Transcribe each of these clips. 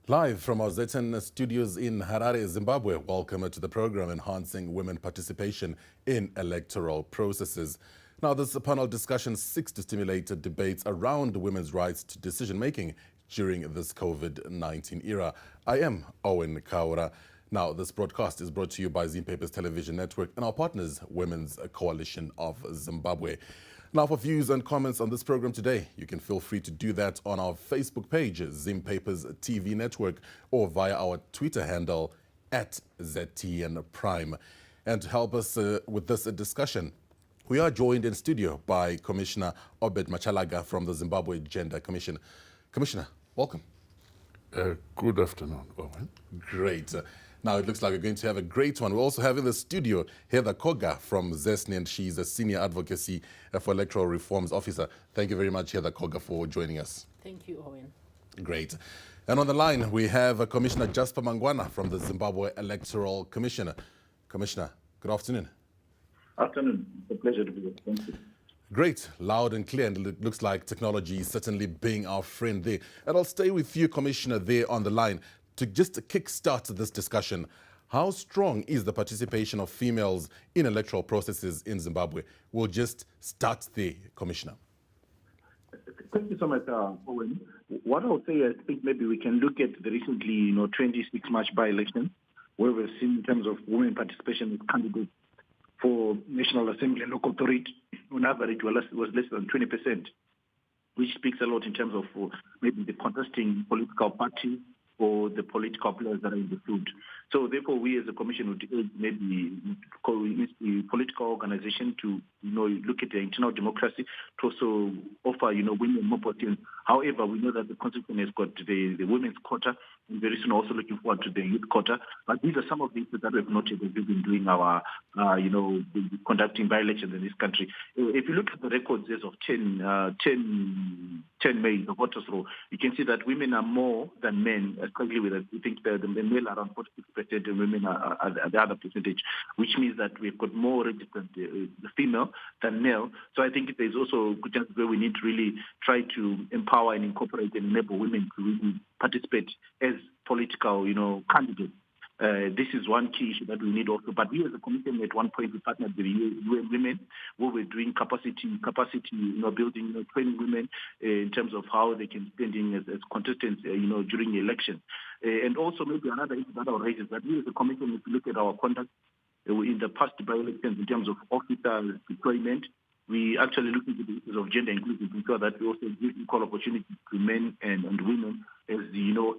Live from our Zetan studios in Harare, Zimbabwe, welcome to the program Enhancing Women Participation in Electoral Processes. Now, this panel discussion seeks to stimulate debates around women's rights to decision-making during this COVID-19 era. I am Owen Kaura. Now, this broadcast is brought to you by Zimbabwe's television network and our partners, Women's Coalition of Zimbabwe. Now, for views and comments on this program today, you can feel free to do that on our Facebook page, Zim Papers TV Network, or via our Twitter handle @ZTN Prime. And to help us with this discussion, we are joined in studio by Commissioner Obed Machalaga from the Zimbabwe Gender Commission. Commissioner, welcome. Good afternoon, Owen. Great. Now it looks like we're going to have a great one. We also have in the studio Heather Koga from ZESNI, and she's a Senior Advocacy for Electoral Reforms Officer. Thank you very much, Heather Koga, for joining us. Thank you, Owen. Great. And on the line, we have Commissioner Jasper Mangwana from the Zimbabwe Electoral Commission. Commissioner, good afternoon. Afternoon. It's a pleasure to be here. Thank you. Great, loud and clear, and it looks like technology is certainly being our friend there. And I'll stay with you, Commissioner, there on the line to just kickstart this discussion. How strong is the participation of females in electoral processes in Zimbabwe? We'll just start there, Commissioner. Thank you so much, Owen. What I would say, I think maybe we can look at the recently, 26 March by-election, where we've seen in terms of women participation as candidates for National Assembly and local authority, on average, was less than 20%, which speaks a lot in terms of maybe the contesting political parties or the political players that are in the field. So therefore, we as a commission would maybe call the political organization to, look at the internal democracy to also offer, women more opportunities. However, we know that the constitution has got the women's quota, and very soon also looking forward to the youth quota. But these are some of the issues that we've noted as we've been doing our, conducting by-elections in this country. If you look at the records as of 10 May, the voters roll, you can see that women are more than men, especially with, I think, the male are around 46% and women are the other percentage, which means that we've got more registered the female than male. So I think there's also good chance where we need to really try to empower and incorporate and enable women to really participate as political, candidates. This is one key issue that we need also. But we as a commission, at one point, we partnered with UN Women, where we're doing capacity, building, training women in terms of how they can stand in as contestants, during the election. And also maybe another issue that I'll raise is that we as a commission, if you look at our conduct in the past by-elections in terms of officer deployment, we actually look into the issues of gender inclusion to ensure that we also give equal opportunity to men and women as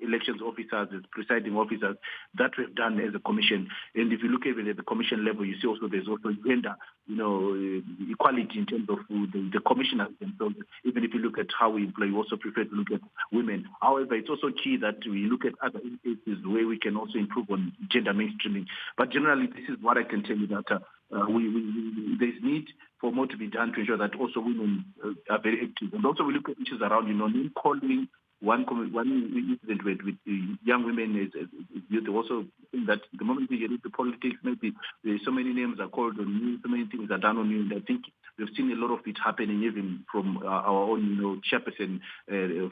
elections officers, as presiding officers, that we've done as a commission. And if you look even at the commission level, you see also there's also gender, equality in terms of the commissioners themselves. Even if you look at how we employ, we also prefer to look at women. However, it's also key that we look at other instances where we can also improve on gender mainstreaming. But generally, this is what I can tell you, that there's need for more to be done to ensure that also women are very active. And also we look at issues around, name calling. One incident with young women is youth also think that the moment you get into politics, maybe there's so many names are called on you, so many things are done on you. And I think we've seen a lot of it happening even from our own, chairperson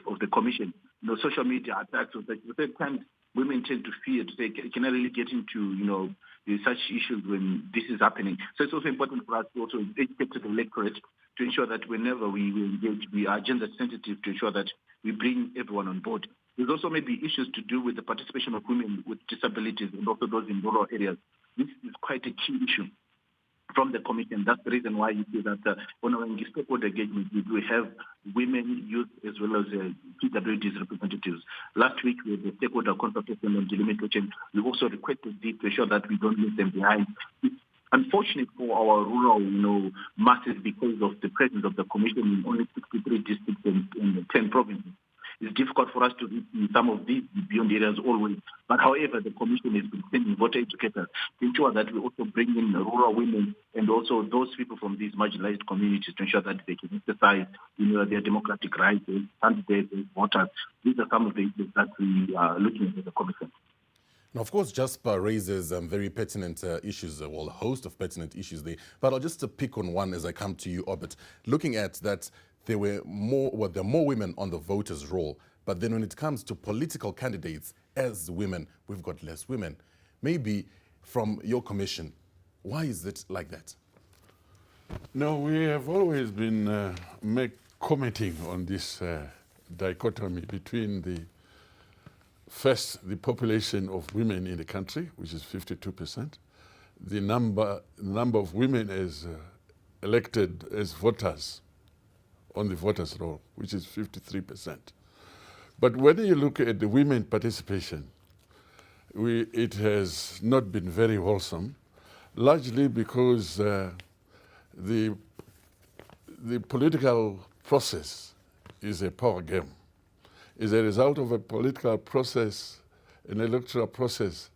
of the commission. Social media attacks. At the same time, women tend to fear to say, can I really get into, such issues when this is happening? So it's also important for us to also educate the electorate to ensure that whenever we engage, we are gender sensitive to ensure that we bring everyone on board. There's also maybe issues to do with the participation of women with disabilities and also those in rural areas. This is quite a key issue from the commission. That's the reason why you see that when we're in stakeholder engagement, we do have women, youth, as well as PWD's representatives. Last week, we had the stakeholder consultation on delimitation. We also requested this to ensure that we don't leave them behind. It's unfortunate for our rural, masses because of the presence of the commission in only 63 districts and 10 provinces. It's difficult for us to reach some of these beyond areas always. But however, the commission has been sending voter educators to ensure that we also bring in rural women and also those people from these marginalized communities to ensure that they can exercise, their democratic rights as candidates, as voters. These are some of the issues that we are looking at as a commission. Now, of course, Jasper raises very pertinent issues, a host of pertinent issues there. But I'll just pick on one as I come to you, Obed. Looking at that, there are more women on the voters' roll. But then when it comes to political candidates as women, we've got less women. Maybe from your commission, why is it like that? No, we have always been commenting on this dichotomy between the population of women in the country, which is 52%, the number of women as elected as voters on the voters' roll, which is 53%. But when you look at the women participation, it has not been very wholesome, largely because the political process is a power game. Is a result of a political process, an electoral process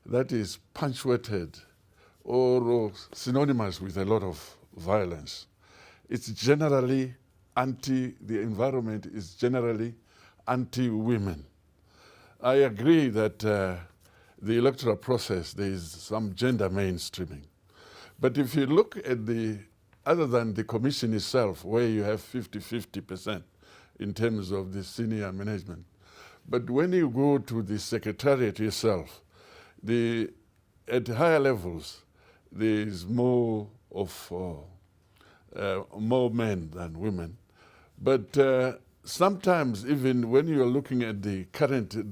that is punctuated or synonymous with a lot of violence. It's generally the environment is generally anti-women. I agree that the electoral process, there is some gender mainstreaming. But if you look at other than the commission itself, where you have 50-50% in terms of the senior management, but when you go to the secretariat itself, at higher levels, there is more men than women. But sometimes, even when you are looking at the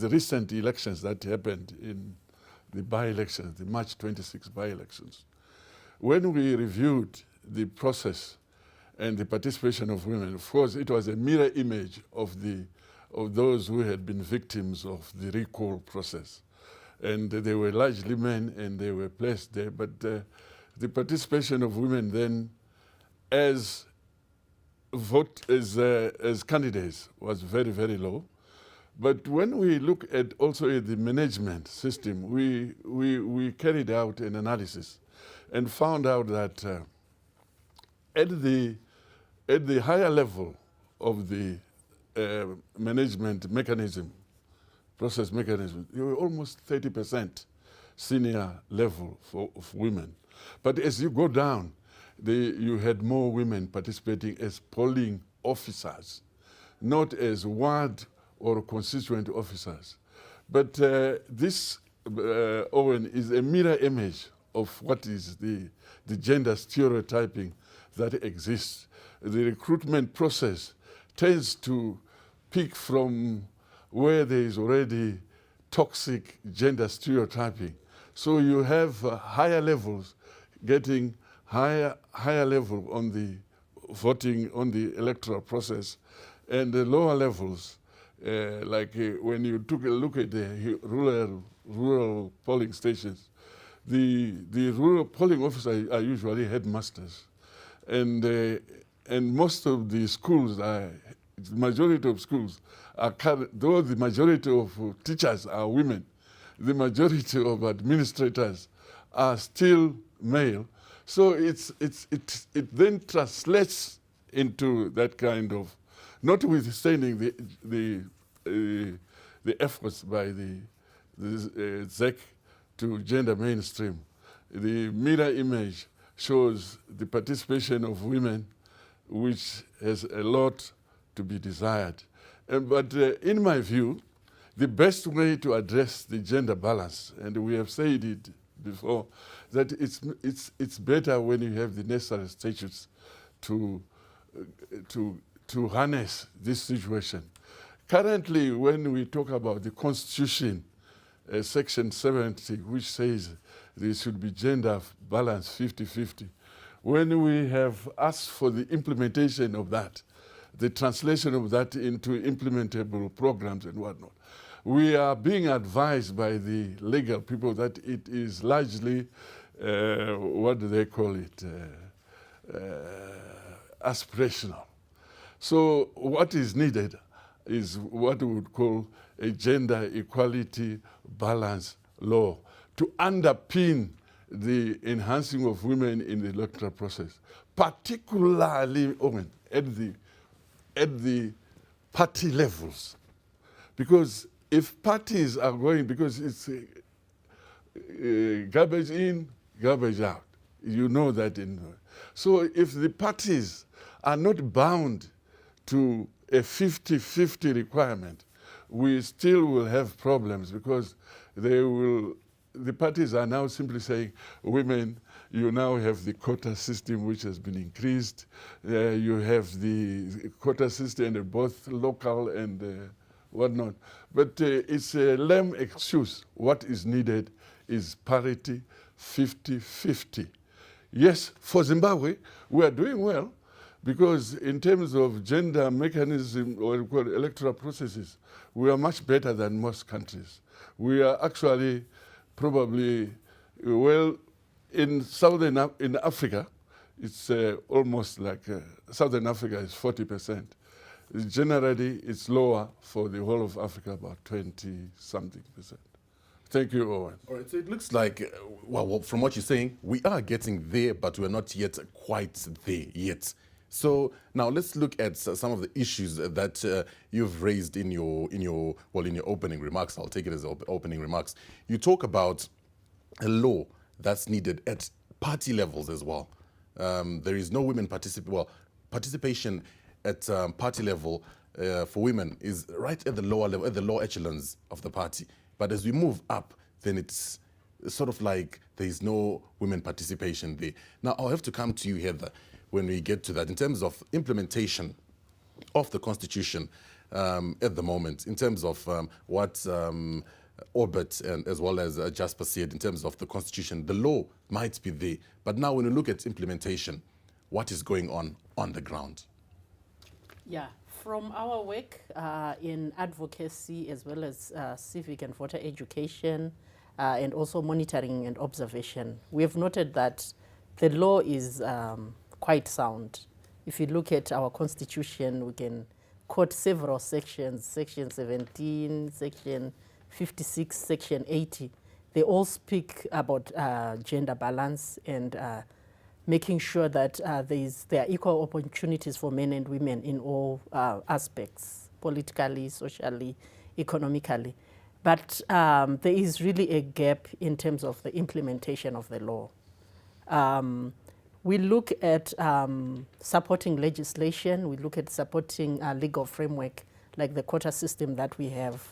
recent elections that happened in the by-elections, the March 26 by-elections, when we reviewed the process and the participation of women, of course, it was a mirror image of those who had been victims of the recall process. And they were largely men, and they were placed there. But the participation of women then as candidates was very, very low. But when we look at also at the management system, we carried out an analysis and found out that at the higher level of the management mechanism, process mechanism, you were almost 30% senior level of women. But as you go down, you had more women participating as polling officers, not as ward or constituent officers. But this, Owen, is a mirror image of what is the gender stereotyping that exists. The recruitment process tends to pick from where there is already toxic gender stereotyping. So you have higher levels getting higher level on the voting, on the electoral process, and the lower levels, when you took a look at the rural polling stations, the rural polling officers are usually headmasters, and most of the schools the majority of schools are, though the majority of teachers are women, the majority of administrators are still male. So it then translates into that kind of, notwithstanding the efforts by the ZEC to gender mainstream, the mirror image shows the participation of women, which has a lot to be desired. But in my view, the best way to address the gender balance, and we have said it before, that it's better when you have the necessary statutes to harness this situation. Currently, when we talk about the Constitution, Section 70, which says there should be gender balance 50-50, when we have asked for the implementation of that, the translation of that into implementable programs and whatnot, we are being advised by the legal people that it is largely, what do they call it, aspirational. So what is needed is what we would call a gender equality balance law to underpin the enhancing of women in the electoral process, particularly at the party levels. Because if parties are going, because it's garbage in, garbage out, you know that. So if the parties are not bound to a 50-50 requirement, we still will have problems because the parties are now simply saying, women, you now have the quota system which has been increased. You have the quota system in both local and whatnot. But it's a lame excuse. What is needed is parity 50-50. Yes, for Zimbabwe, we are doing well because in terms of gender mechanism or electoral processes, we are much better than most countries. We are actually probably, well, in Africa, it's almost like Southern Africa is 40%. Generally, it's lower for the whole of Africa, about 20-something%. Thank you, Owen. All right, so it looks like, well, from what you're saying, we are getting there, but we're not yet quite there yet. So now let's look at some of the issues that you've raised in your opening remarks. I'll take it as opening remarks. You talk about a law that's needed at party levels as well. There is no women participation at party level for women is right at the lower level, at the lower echelons of the party. But as we move up, then it's sort of like there is no women participation there. Now, I'll have to come to you, Heather, when we get to that. In terms of implementation of the Constitution at the moment, in terms of what Orbit and as well as Jasper said, in terms of the Constitution, the law might be there. But now when you look at implementation, what is going on the ground? Yeah, from our work in advocacy as well as civic and voter education and also monitoring and observation, we have noted that the law is quite sound. If you look at our constitution, we can quote several sections, section 17, section 56, section 80. They all speak about gender balance and making sure that there are equal opportunities for men and women in all aspects, politically, socially, economically. But there is really a gap in terms of the implementation of the law. We look at supporting legislation, we look at supporting legal framework like the quota system that we have.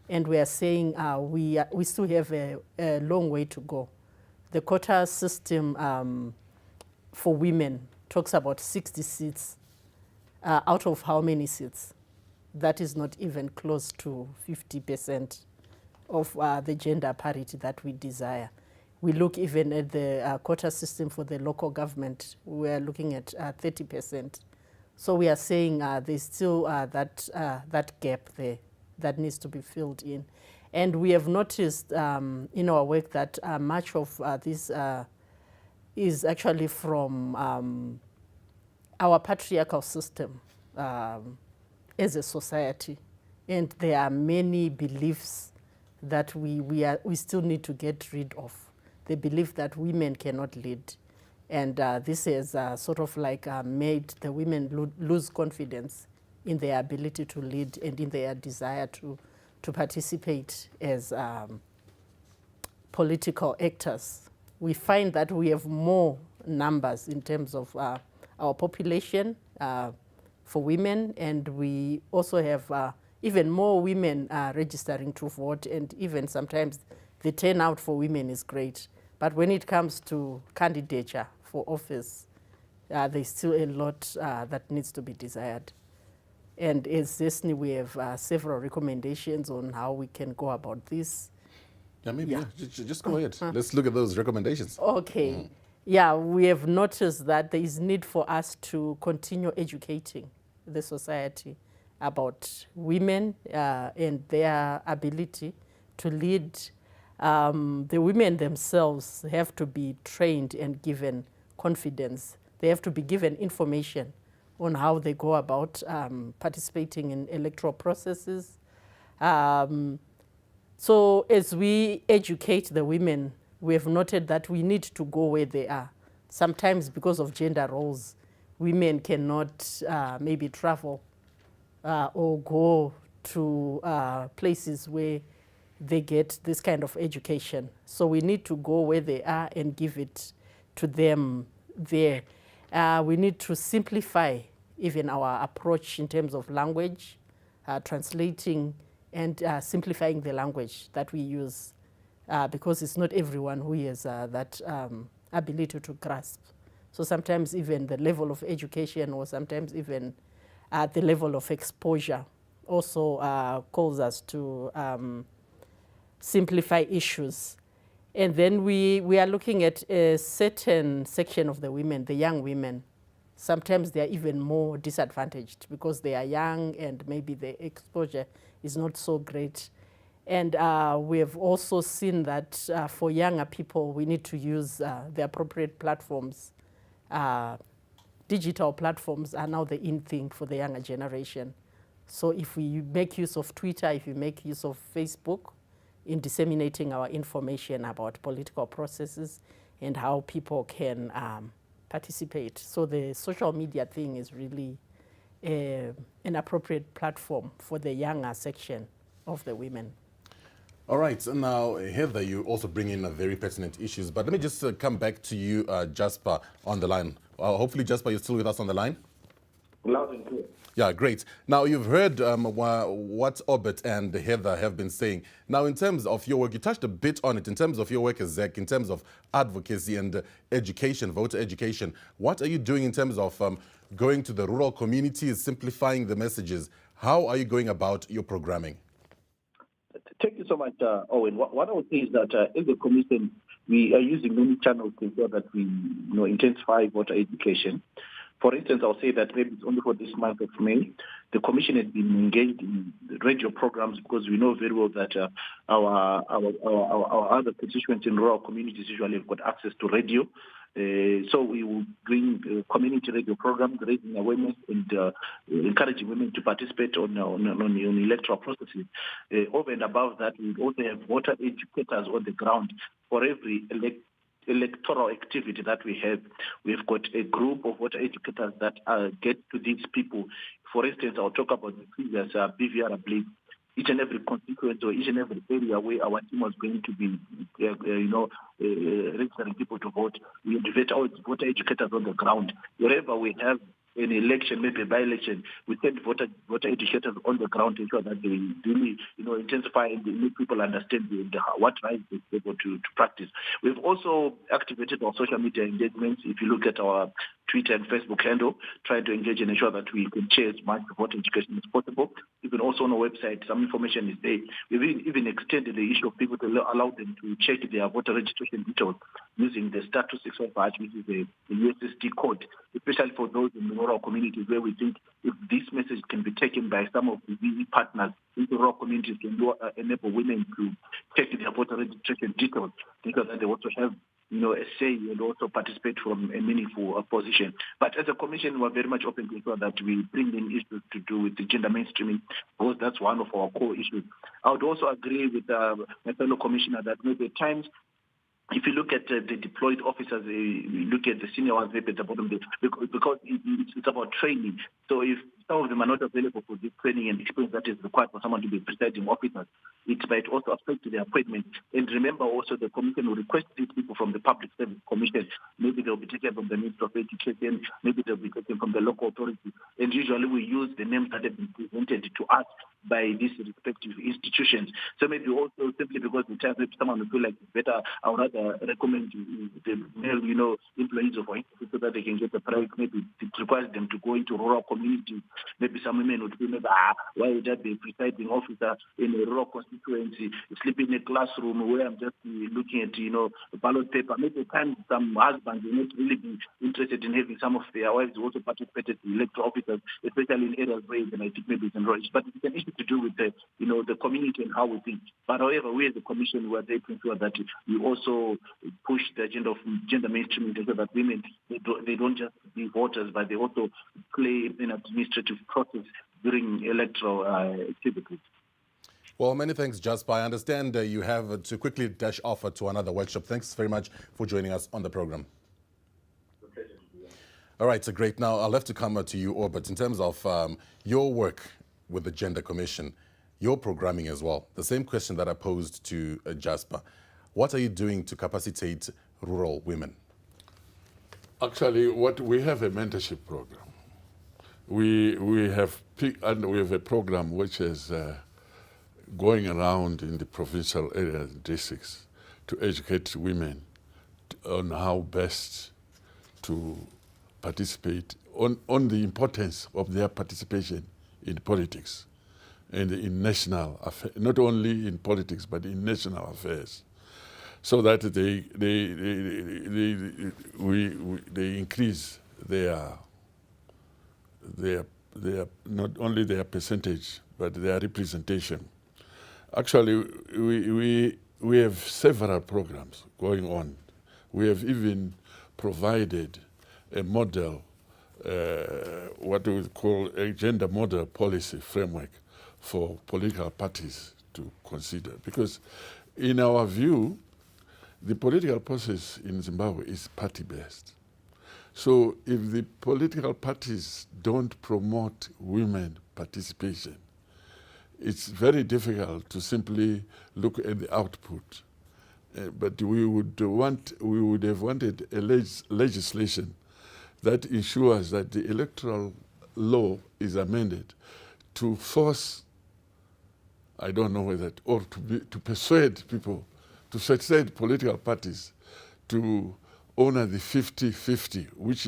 And we are saying we still have a long way to go. The quota system for women talks about 60 seats out of how many seats? That is not even close to 50% of the gender parity that we desire. We look even at the quota system for the local government. We are looking at 30%. So we are saying there's still that gap there that needs to be filled in. And we have noticed in our work that much of this is actually from our patriarchal system as a society. And there are many beliefs that we still need to get rid of. The belief that women cannot lead. And this has sort of like made the women lose confidence in their ability to lead and in their desire to participate as political actors. We find that we have more numbers in terms of our population for women, and we also have even more women registering to vote, and even sometimes the turnout for women is great. But when it comes to candidature for office, there's still a lot that needs to be desired. And as CESNI, we have several recommendations on how we can go about this. Yeah, maybe just go ahead. Let's look at those recommendations. Okay. Yeah, we have noticed that there is need for us to continue educating the society about women and their ability to lead. The women themselves have to be trained and given confidence. They have to be given information on how they go about participating in electoral processes. So as we educate the women, we have noted that we need to go where they are. Sometimes because of gender roles, women cannot maybe travel or go to places where they get this kind of education. So we need to go where they are and give it to them there. We need to simplify even our approach in terms of language, translating and simplifying the language that we use, because it's not everyone who has that ability to grasp. So sometimes even the level of education, or sometimes even the level of exposure, also calls us to simplify issues. And then we are looking at a certain section of the women, the young women. Sometimes they are even more disadvantaged because they are young and maybe the exposure is not so great. And we have also seen that for younger people, we need to use the appropriate platforms. Digital platforms are now the in thing for the younger generation. So if we make use of Twitter, if we make use of Facebook in disseminating our information about political processes and how people can participate. So the social media thing is really an appropriate platform for the younger section of the women. All right, so now, Heather, you also bring in very pertinent issues, but let me just come back to you, Jasper, on the line. Hopefully, Jasper, you're still with us on the line? Loud and clear. Yeah, great. Now, you've heard what Orbit and Heather have been saying. Now, in terms of your work, you touched a bit on it, in terms of your work as ZEC, in terms of advocacy and education, voter education. What are you doing in terms of going to the rural communities, simplifying the messages? How are you going about your programming? Thank you so much, Owen. What I would say is that in the commission, we are using many channels to ensure that we intensify voter education. For instance, I'll say that maybe it's only for this month of May, the commission has been engaged in radio programs because we know very well that our other constituents in rural communities usually have got access to radio. So we will bring community radio programs, raising awareness and encouraging women to participate on electoral processes. Over and above that, we also have voter educators on the ground for every electoral activity that we have. We've got a group of voter educators that get to these people. For instance, I'll talk about the previous BVR, I believe. Each and every constituency or each and every area where our team was going to be, registering people to vote, we invite our voter educators on the ground. Wherever we have an election, maybe a by-election, we send voter educators on the ground to ensure that they really, intensify and make people understand what rights they're able to practice. We've also activated our social media engagements. If you look at our Twitter and Facebook handle, trying to engage and ensure that we can share as much voter education as possible. Even also on our website, some information is there. We've even extended the issue of people to allow them to check their voter registration details using the status 605, which is a USSD code, especially for those in the rural communities where we think if this message can be taken by some of the VE partners in the rural communities can enable women to check their voter registration details, because they also have a say and also participate from a meaningful position. But as a commission, we're very much open to ensure that we bring in issues to do with the gender mainstreaming, because that's one of our core issues. I would also agree with my fellow commissioner that maybe at times, if you look at the deployed officers, you look at the senior ones maybe at the bottom, because it's about training. So if some of them are not available for this training and experience that is required for someone to be presiding officer, it might also affect their appointment. And remember also the commission will request these people from the Public Service Commission. Maybe they'll be taken from the Ministry of Education, maybe they'll be taken from the local authority. And usually we use the names that have been presented to us by these respective institutions. So maybe also simply because the time maybe someone will feel like it's better, I would rather recommend the male, employees of our institute so that they can get the priority. Maybe it requires them to go into rural communities. Maybe some women would feel, why would I be a presiding officer in a rural constituency, sleep in a classroom where I'm just looking at, ballot paper. Maybe at times some husbands will not really be interested in having some of their wives who also participated in electoral officers, especially in areas where I think maybe it's enriched. But it's an issue to do with the community and how we think. But however, we as a commission were there to ensure that we also push the agenda of gender mainstreaming so that women, they don't just be voters, but they also play an administrative process during electoral activities. Well, many thanks, Jasper. I understand you have to quickly dash off to another workshop. Thanks very much for joining us on the program. All right, so great. Now, I'll have to come to you, Orbit, in terms of your work with the Gender Commission, your programming as well. The same question that I posed to Jasper. What are you doing to capacitate rural women? Actually, we have a mentorship program. We have a program which is going around in the provincial areas, districts, to educate women on how best to participate, on the importance of their participation in politics and in national affairs, not only in politics, but in national affairs, so that they increase their not only their percentage, but their representation. Actually, we have several programs going on. We have even provided a model, what we would call a gender model policy framework for political parties to consider. Because in our view, the political process in Zimbabwe is party-based. So if the political parties don't promote women participation, it's very difficult to simply look at the output. But we would have wanted a legislation that ensures that the electoral law is amended to force, I don't know whether, or to persuade people, to persuade political parties to honor the 50-50, which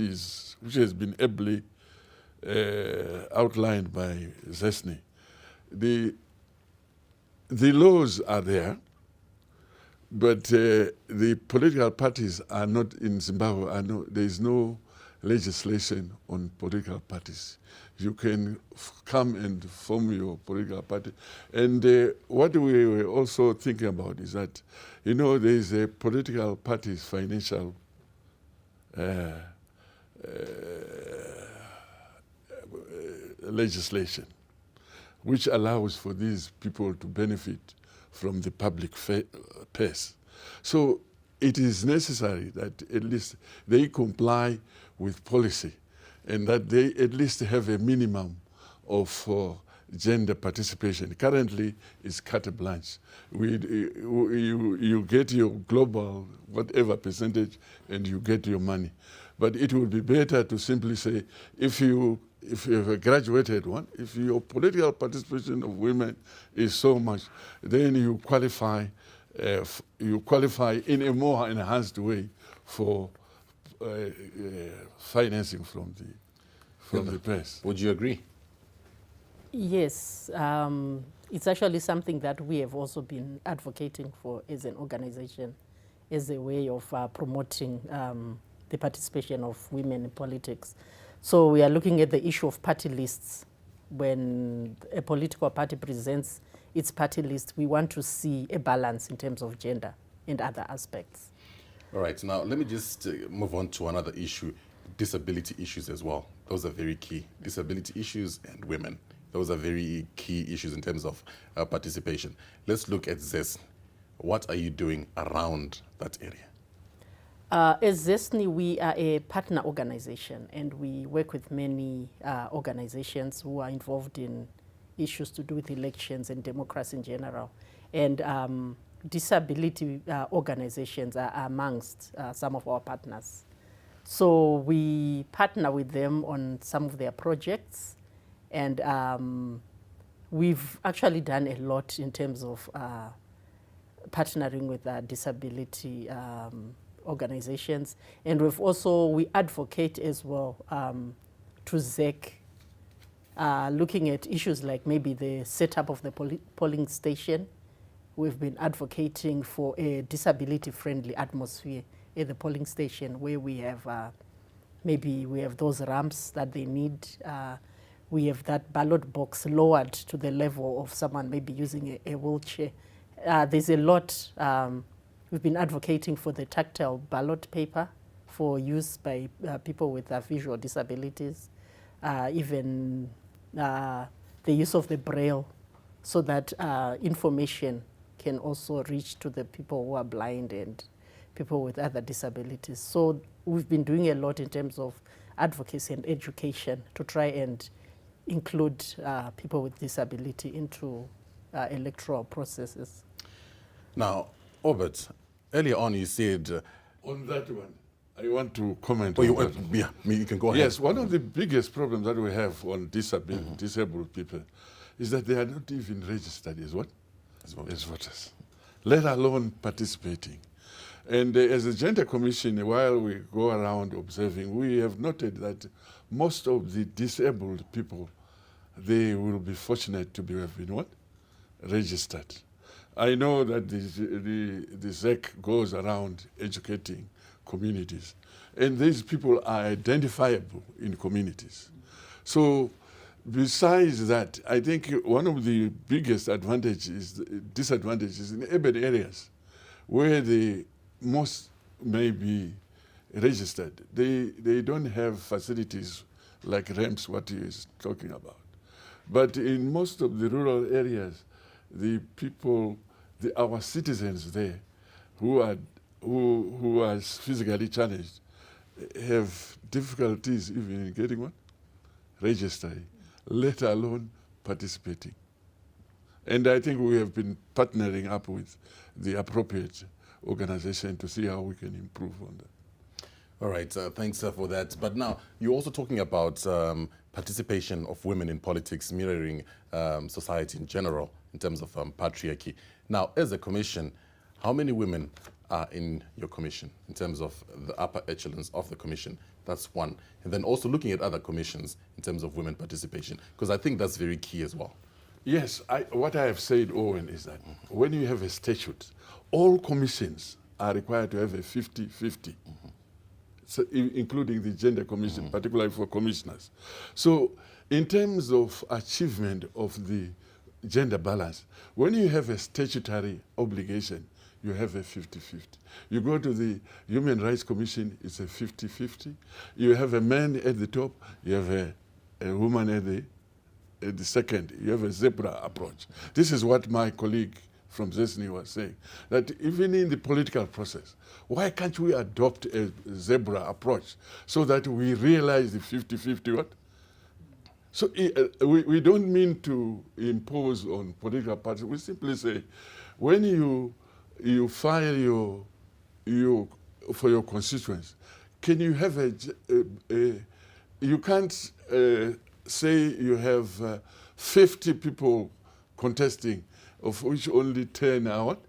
has been ably outlined by Zesny. The laws are there, but the political parties are not in Zimbabwe. There is no legislation on political parties. You can come and form your political party. And what we were also thinking about is that, there is a political parties financial legislation, which allows for these people to benefit from the public purse. So it is necessary that at least they comply with policy and that they at least have a minimum of gender participation. Currently, it's carte blanche. You get your global whatever percentage and you get your money. But it would be better to simply say, if you have a graduated one, if your political participation of women is so much, then you qualify in a more enhanced way for financing from the press. Would you agree? Yes, it's actually something that we have also been advocating for as an organization, as a way of promoting the participation of women in politics. So we are looking at the issue of party lists. When a political party presents its party list, we want to see a balance in terms of gender and other aspects. All right, now let me just move on to another issue, disability issues as well. Those are very key. Disability issues and women. Those are very key issues in terms of participation. Let's look at ZES. What are you doing around that area? As ZESNI, we are a partner organization, and we work with many organizations who are involved in issues to do with elections and democracy in general. And disability organizations are amongst some of our partners. So we partner with them on some of their projects, and we've actually done a lot in terms of partnering with disability organizations, and we advocate as well to ZEC, looking at issues like maybe the setup of the polling station. We've been advocating for a disability-friendly atmosphere at the polling station, where we have maybe we have those ramps that they need. We have that ballot box lowered to the level of someone maybe using a wheelchair. There's a lot. We've been advocating for the tactile ballot paper for use by people with visual disabilities, even the use of the Braille, so that information can also reach to the people who are blind and people with other disabilities. So we've been doing a lot in terms of advocacy and education to try and include people with disability into electoral processes. Now, Obert, earlier on you said... on that one, I want to comment on that. Yeah, you can go ahead. Yes, one of the biggest problems that we have on disabled people is that they are not even registered as what? as voters, let alone participating. And as a gender commission, while we go around observing, we have noted that most of the disabled people, they will be fortunate to have been what? Registered. I know that the ZEC goes around educating communities, and these people are identifiable in communities. So besides that, I think one of the biggest disadvantages in urban areas where the most may be registered, they don't have facilities like ramps, what he is talking about. But in most of the rural areas, the people, our citizens there who are physically challenged have difficulties even in getting what? Registering, let alone participating. And I think we have been partnering up with the appropriate organization to see how we can improve on that. All right, thanks for that. But now, you're also talking about participation of women in politics mirroring society in general in terms of patriarchy. Now, as a commission, how many women are in your commission in terms of the upper echelons of the commission? That's one. And then also looking at other commissions in terms of women participation, because I think that's very key as well. Yes, what I have said, Owen, is that when you have a statute, all commissions are required to have a 50-50, so, including the gender commission, particularly for commissioners. So in terms of achievement of the gender balance, when you have a statutory obligation, you have a 50-50. You go to the Human Rights Commission, it's a 50-50. You have a man at the top, you have a woman at the second. You have a zebra approach. This is what my colleague from Zesni was saying, that even in the political process, why can't we adopt a zebra approach so that we realize the 50-50 what? So we don't mean to impose on political parties. We simply say, when you file for your constituents, can you have you can't say you have 50 people contesting, of which only 10 are what?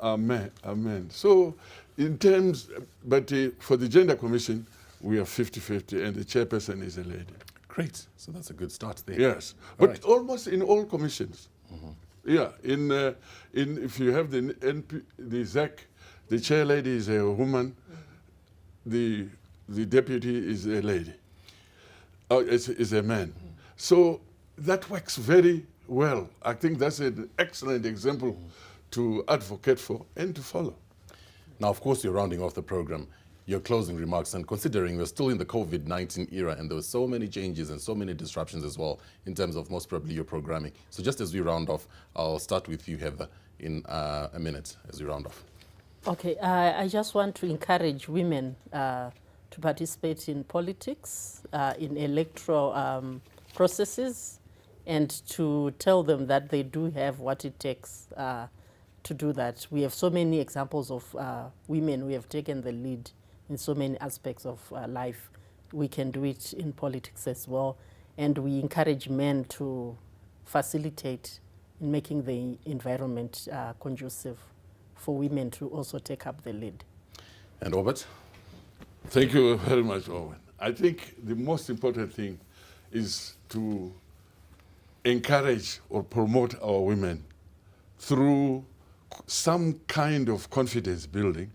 Amen. So in terms, but for the Gender Commission, we are 50-50, and the chairperson is a lady. Great. So that's a good start there. Yes, All but right. almost in all commissions. Yeah, if you have the ZEC, the chair lady is a woman, the deputy is a lady, is a man. So that works very well. I think that's an excellent example to advocate for and to follow. Now, of course, you're rounding off the program. Your closing remarks, and considering we're still in the COVID-19 era and there were so many changes and so many disruptions as well in terms of most probably your programming. So just as we round off, I'll start with you, Heather, in a minute as we round off. Okay, I just want to encourage women to participate in politics, in electoral processes, and to tell them that they do have what it takes to do that. We have so many examples of women who have taken the lead in so many aspects of life. We can do it in politics as well. And we encourage men to facilitate in making the environment conducive for women to also take up the lead. And Robert? Thank you very much, Owen. I think the most important thing is to encourage or promote our women through some kind of confidence building,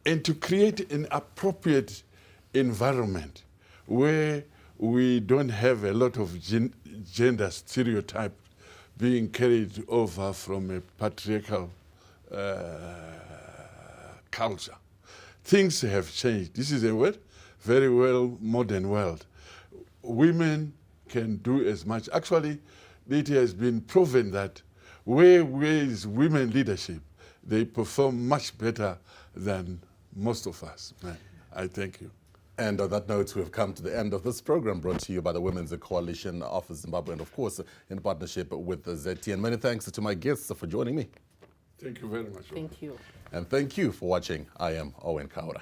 and to create an appropriate environment where we don't have a lot of gender stereotype being carried over from a patriarchal culture. Things have changed. This is a very well modern world. Women can do as much. Actually, it has been proven that where is women leadership, they perform much better than most of us. I thank you. And on that note, we have come to the end of this program brought to you by the Women's Coalition of Zimbabwe and, of course, in partnership with the ZT. And many thanks to my guests for joining me. Thank you very much. Thank you. And thank you for watching. I am Owen Kaura.